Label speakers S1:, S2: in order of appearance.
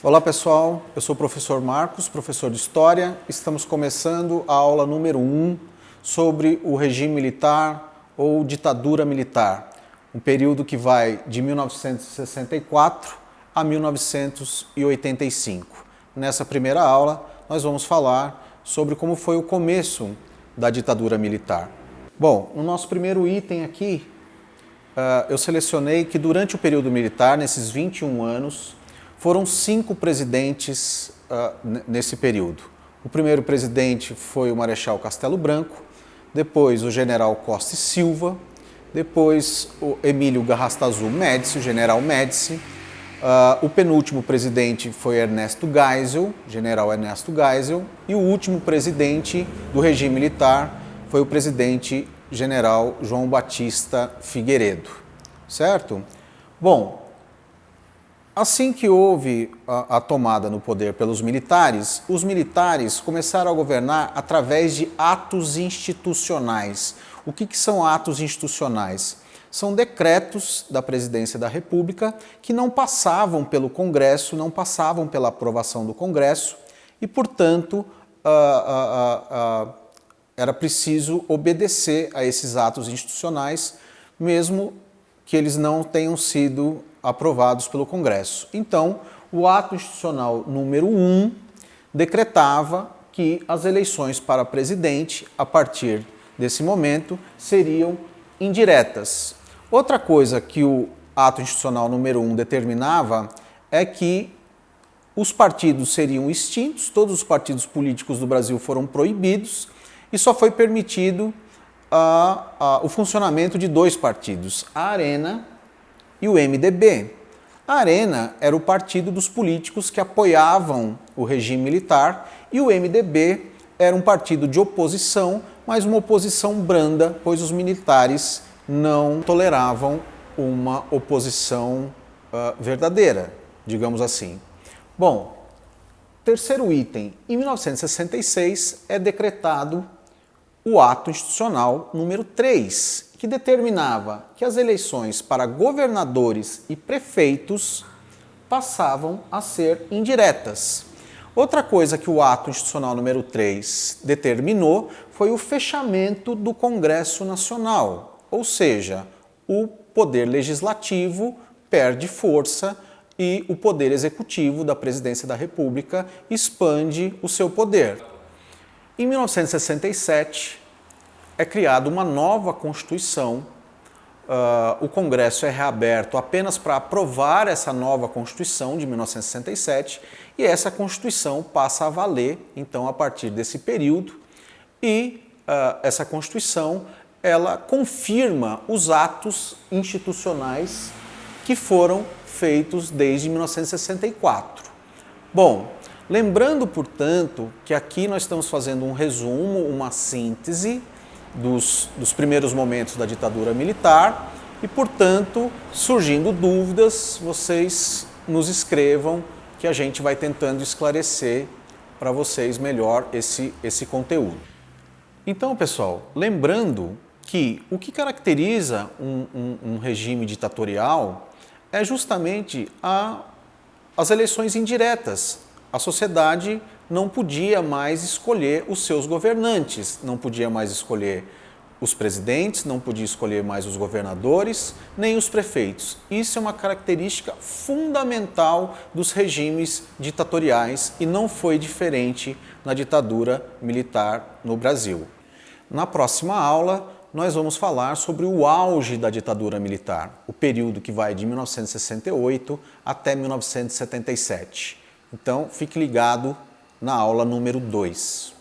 S1: Olá pessoal, eu sou o professor Marcos, professor de História. Estamos começando a aula número 1 sobre o regime militar ou ditadura militar, um período que vai de 1964 a 1985. Nessa primeira aula, nós vamos falar sobre como foi o começo da ditadura militar. Bom, no nosso primeiro item aqui, eu selecionei que durante o período militar, nesses 21 anos, foram 5 presidentes nesse período. O primeiro presidente foi o Marechal Castelo Branco, depois o General Costa e Silva, depois o Emílio Garrastazu Médici, o General Médici. O penúltimo presidente foi Ernesto Geisel, General Ernesto Geisel, e o último presidente do regime militar foi o presidente General João Batista Figueiredo, certo? Bom, assim que houve a tomada no poder pelos militares, os militares começaram a governar através de atos institucionais. O que são atos institucionais? São decretos da Presidência da República que não passavam pelo Congresso, não passavam pela aprovação do Congresso e, portanto, era preciso obedecer a esses atos institucionais, mesmo que eles não tenham sido aprovados pelo Congresso. Então, o ato institucional número 1 decretava que as eleições para presidente, a partir desse momento, seriam indiretas. Outra coisa que o ato institucional número 1 determinava é que os partidos seriam extintos, todos os partidos políticos do Brasil foram proibidos e só foi permitido o funcionamento de 2 partidos, a Arena e o MDB. A Arena era o partido dos políticos que apoiavam o regime militar e o MDB era um partido de oposição, mas uma oposição branda, pois os militares não toleravam uma oposição verdadeira, digamos assim. Bom, terceiro item, em 1966 é decretado o ato institucional número 3, que determinava que as eleições para governadores e prefeitos passavam a ser indiretas. Outra coisa que o ato institucional número 3 determinou foi o fechamento do Congresso Nacional, ou seja, o poder legislativo perde força e o poder executivo da Presidência da República expande o seu poder. Em 1967, é criada uma nova Constituição. O Congresso é reaberto apenas para aprovar essa nova Constituição de 1967 e essa Constituição passa a valer, então, a partir desse período. E essa Constituição, ela confirma os atos institucionais que foram feitos desde 1964. Bom, lembrando, portanto, que aqui nós estamos fazendo um resumo, uma síntese dos primeiros momentos da ditadura militar e, portanto, surgindo dúvidas, vocês nos escrevam que a gente vai tentando esclarecer para vocês melhor esse conteúdo. Então, pessoal, lembrando que o que caracteriza um regime ditatorial é justamente as eleições indiretas. A sociedade não podia mais escolher os seus governantes, não podia mais escolher os presidentes, não podia escolher mais os governadores, nem os prefeitos. Isso é uma característica fundamental dos regimes ditatoriais e não foi diferente na ditadura militar no Brasil. Na próxima aula, nós vamos falar sobre o auge da ditadura militar, o período que vai de 1968 até 1977. Então, fique ligado na aula número 2.